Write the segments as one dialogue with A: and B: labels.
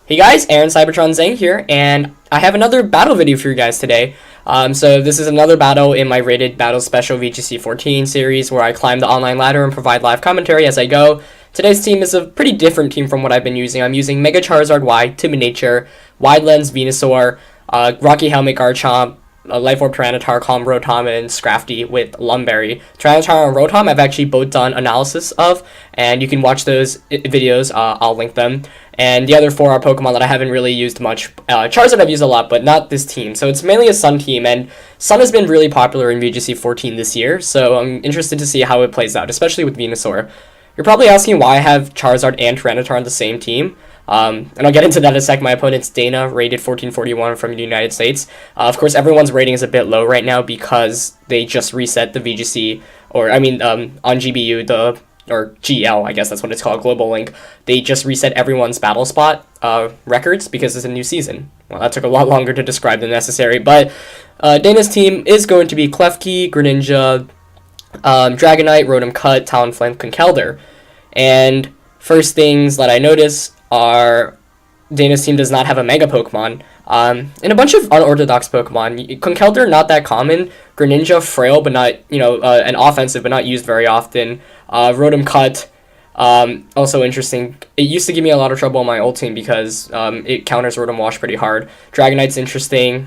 A: Hey guys, Aaron Cybertron Zang here, and I have another battle video for you guys today. So this is another battle in my Rated Battle Special VGC 14 series where I climb the online ladder and provide live commentary as I go. Today's team is a pretty different team from what I've been using. I'm using Mega Charizard Y, Timid Nature, Wide Lens Venusaur, Rocky Helmet Garchomp, Life Orb Tyranitar, Calm Rotom, and Scrafty with Lumberry. Tyranitar and Rotom I've actually both done analysis of, and you can watch those videos, I'll link them. And the other four are Pokemon that I haven't really used much. Charizard I've used a lot, but not this team. So it's mainly a Sun team, and Sun has been really popular in VGC 14 this year, so I'm interested to see how it plays out, especially with Venusaur. You're probably asking why I have Charizard and Tyranitar on the same team. And I'll get into that in a sec. My opponent's Dana, rated 1441 from the United States. Of course, everyone's rating is a bit low right now because they just reset the VGC, on GBU, or GL, I guess that's what it's called, Global Link. They just reset everyone's battle spot records because it's a new season. Well, that took a lot longer to describe than necessary, but Dana's team is going to be Klefki, Greninja, Dragonite, Rotom Cut, Talonflame, Conkeldurr. And first things that I notice are Dana's team does not have a Mega Pokemon, and a bunch of unorthodox Pokemon. Conkeldurr, not that common. Greninja, frail, but not, an offensive, but not used very often. Rotom Cut, also interesting. It used to give me a lot of trouble on my old team because it counters Rotom Wash pretty hard. Dragonite's interesting.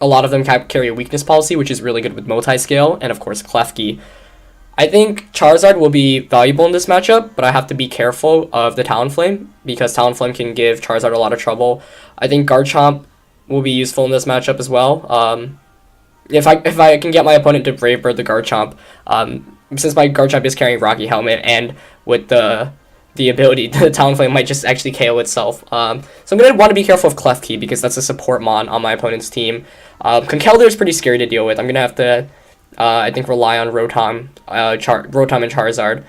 A: A lot of them carry a weakness policy, which is really good with multi-scale, and of course Klefki. I think Charizard will be valuable in this matchup, but I have to be careful of the Talonflame, because Talonflame can give Charizard a lot of trouble. I think Garchomp will be useful in this matchup as well. If I can get my opponent to Brave Bird the Garchomp, since my Garchomp is carrying Rocky Helmet, and with the ability, the Talonflame might just actually KO itself. So I'm going to want to be careful of Klefki, because that's a support mon on my opponent's team. Conkeldurr is pretty scary to deal with. I'm going to have to I think rely on Rotom and Charizard.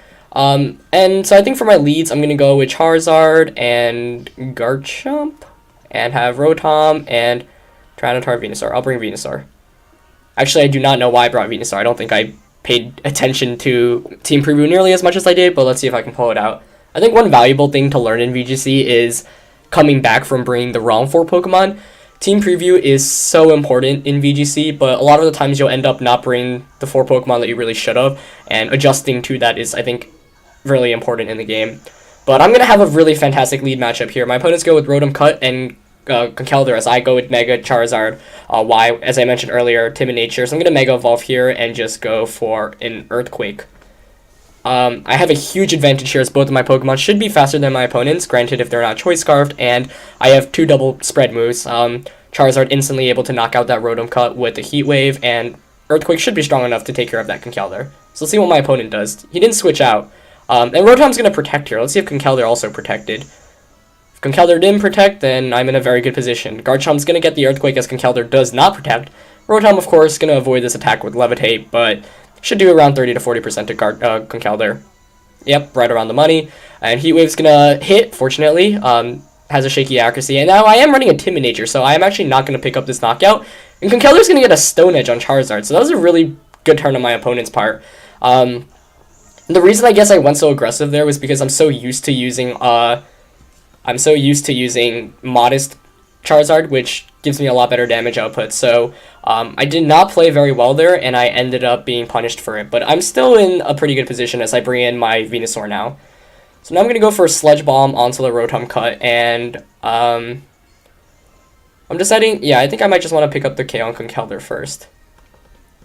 A: And so I think for my leads, I'm going to go with Charizard and Garchomp, and have Rotom and Tyranitar, Venusaur. I'll bring Venusaur. Actually, I do not know why I brought Venusaur. I don't think I paid attention to Team Preview nearly as much as I did, but let's see if I can pull it out. I think one valuable thing to learn in VGC is coming back from bringing the wrong 4 Pokemon. Team Preview is so important in VGC, but a lot of the times you'll end up not bringing the 4 Pokemon that you really should have, and adjusting to that is, I think, really important in the game. But I'm going to have a really fantastic lead matchup here. My opponents go with Rotom Cut and Conkeldurr, as I go with Mega Charizard, Y, as I mentioned earlier, Timid Nature. So I'm going to Mega Evolve here and just go for an Earthquake. I have a huge advantage here as both of my Pokemon should be faster than my opponents, granted if they're not Choice Scarfed, and I have 2 double spread moves. Charizard instantly able to knock out that Rotom Cut with the Heat Wave, and Earthquake should be strong enough to take care of that Conkeldurr. So let's see what my opponent does. He didn't switch out. And Rotom's going to protect here. Let's see if Conkeldurr also protected. If Conkeldurr didn't protect, then I'm in a very good position. Garchomp's going to get the Earthquake as Conkeldurr does not protect. Rotom, of course, going to avoid this attack with Levitate, but should do around 30 to 40% to Conkeldurr. Yep, right around the money. And Heat Wave's gonna hit, fortunately. Has a shaky accuracy. And now I am running a Timid Nature, so I am actually not going to pick up this knockout. And Conkeldurr's going to get a Stone Edge on Charizard, so that was a really good turn on my opponent's part. The reason I guess I went so aggressive there was because I'm so used to using Modest Charizard, which gives me a lot better damage output. So I did not play very well there, and I ended up being punished for it. But I'm still in a pretty good position as I bring in my Venusaur now. So now I'm going to go for a Sludge Bomb onto the Rotom Cut, and I'm deciding, yeah, I think I might just want to pick up the KO on Conkeldurr first.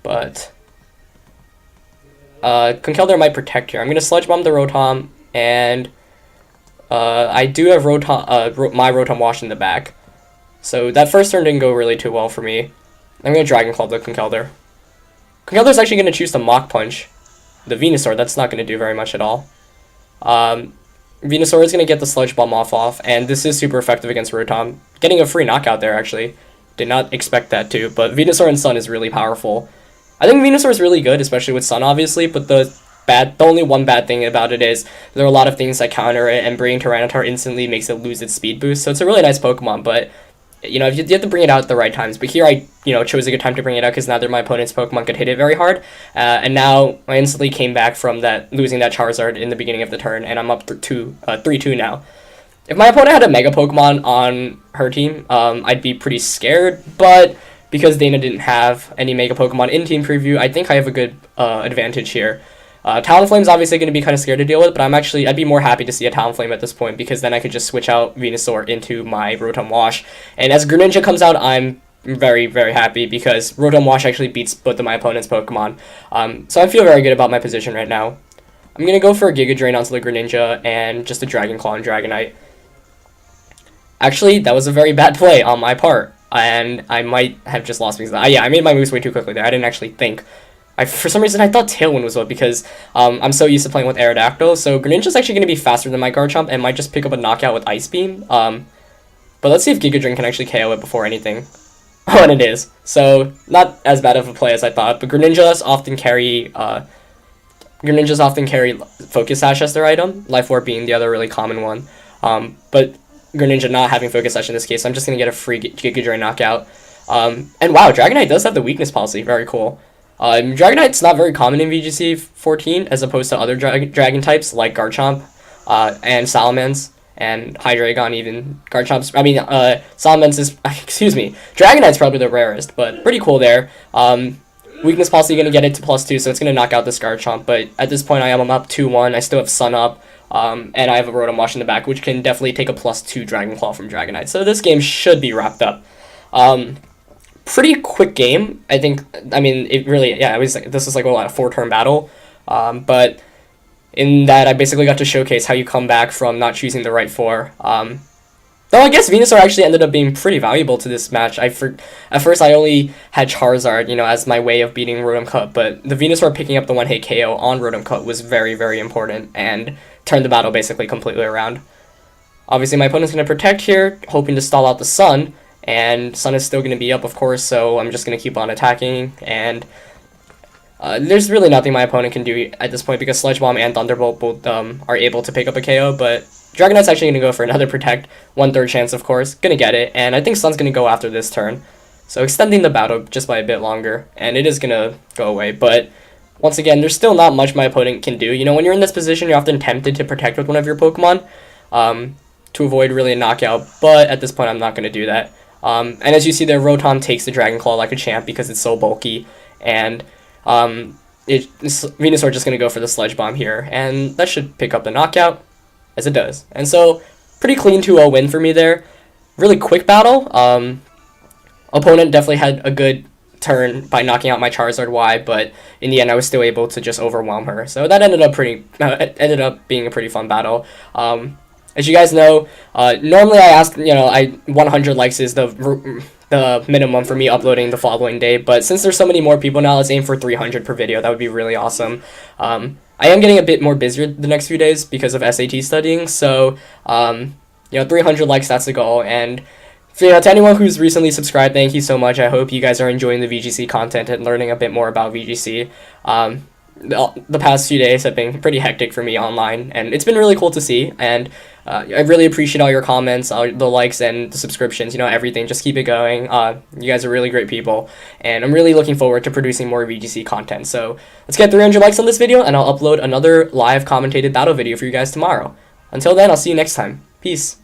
A: But Conkeldurr might protect here. I'm going to Sludge Bomb the Rotom, and I do have my Rotom Wash in the back. So that first turn didn't go really too well for me. I'm going to Dragon Claw the Conkeldurr. Conkeldurr's actually going to choose to Mach Punch the Venusaur. That's not going to do very much at all. Venusaur is going to get the Sludge Bomb off, and this is super effective against Rotom. Getting a free knockout there, actually. Did not expect that, too, but Venusaur and Sun is really powerful. I think Venusaur is really good, especially with Sun, obviously, but the only one bad thing about it is there are a lot of things that counter it, and bringing Tyranitar instantly makes it lose its speed boost, so it's a really nice Pokemon, but you have to bring it out at the right times. But here I, chose a good time to bring it out because neither of my opponent's Pokemon could hit it very hard. And now I instantly came back from losing that Charizard in the beginning of the turn, and I'm up 3-2 now. if my opponent had a Mega Pokemon on her team, I'd be pretty scared, but because Dana didn't have any Mega Pokemon in Team Preview, I think I have a good advantage here. Talonflame's obviously going to be kind of scared to deal with, but I'd be more happy to see a Talonflame at this point, because then I could just switch out Venusaur into my Rotom Wash. And as Greninja comes out, I'm very, very happy, because Rotom Wash actually beats both of my opponent's Pokemon. So I feel very good about my position right now. I'm going to go for a Giga Drain onto the Greninja, and just a Dragon Claw and Dragonite. Actually, that was a very bad play on my part, and I might have just lost because yeah, I made my moves way too quickly there. I didn't actually think. For some reason, I thought Tailwind was what, because I'm so used to playing with Aerodactyl, so Greninja's actually going to be faster than my Garchomp and might just pick up a knockout with Ice Beam. But let's see if Giga Drain can actually KO it before anything. Oh, and it is. So, not as bad of a play as I thought, but Greninjas often carry Focus Sash as their item, Life Orb being the other really common one. But Greninja not having Focus Sash in this case, so I'm just going to get a free Giga Drain knockout. And wow, Dragonite does have the weakness policy, very cool. Dragonite's not very common in VGC 14, as opposed to other dragon types like Garchomp, and Salamence, and Hydreigon even. Salamence is, excuse me, Dragonite's probably the rarest, but pretty cool there. Weakness policy going to get it to +2, so it's going to knock out this Garchomp, but at this point I'm up 2-1, I still have Sun up, and I have a Rotom Wash in the back, which can definitely take a +2 Dragon Claw from Dragonite, so this game should be wrapped up. Pretty quick game, I think. I mean, it really, yeah, this was like a 4-turn battle, but in that I basically got to showcase how you come back from not choosing the right 4. Though I guess Venusaur actually ended up being pretty valuable to this match. At first I only had Charizard, as my way of beating Rotom Cut, but the Venusaur picking up the one-hit KO on Rotom Cut was very, very important and turned the battle basically completely around. Obviously my opponent's going to protect here, hoping to stall out the Sun, and Sun is still going to be up, of course, so I'm just going to keep on attacking, and there's really nothing my opponent can do at this point, because Sludge Bomb and Thunderbolt both are able to pick up a KO, but Dragonite's actually going to go for another Protect, 1/3 chance, of course, going to get it, and I think Sun's going to go after this turn, so extending the battle just by a bit longer, and it is going to go away, but once again, there's still not much my opponent can do. When you're in this position, you're often tempted to protect with one of your Pokemon, to avoid really a knockout, but at this point I'm not going to do that. And as you see there, Rotom takes the Dragon Claw like a champ because it's so bulky, and Venusaur just going to go for the Sludge Bomb here, and that should pick up the knockout, as it does. And so, pretty clean 2-0 win for me there. Really quick battle. Opponent definitely had a good turn by knocking out my Charizard Y, but in the end I was still able to just overwhelm her. So that ended up being a pretty fun battle. As you guys know, normally I ask, 100 likes is the minimum for me uploading the following day, but since there's so many more people now, let's aim for 300 per video. That would be really awesome. I am getting a bit more busier the next few days because of SAT studying, so 300 likes, that's the goal. And to anyone who's recently subscribed, thank you so much. I hope you guys are enjoying the VGC content and learning a bit more about VGC. The past few days have been pretty hectic for me online, and it's been really cool to see, and I really appreciate all your comments, the likes, and the subscriptions, everything. Just keep it going. You guys are really great people, and I'm really looking forward to producing more VGC content. So let's get 300 likes on this video, and I'll upload another live commentated battle video for you guys tomorrow. Until then, I'll see you next time. Peace.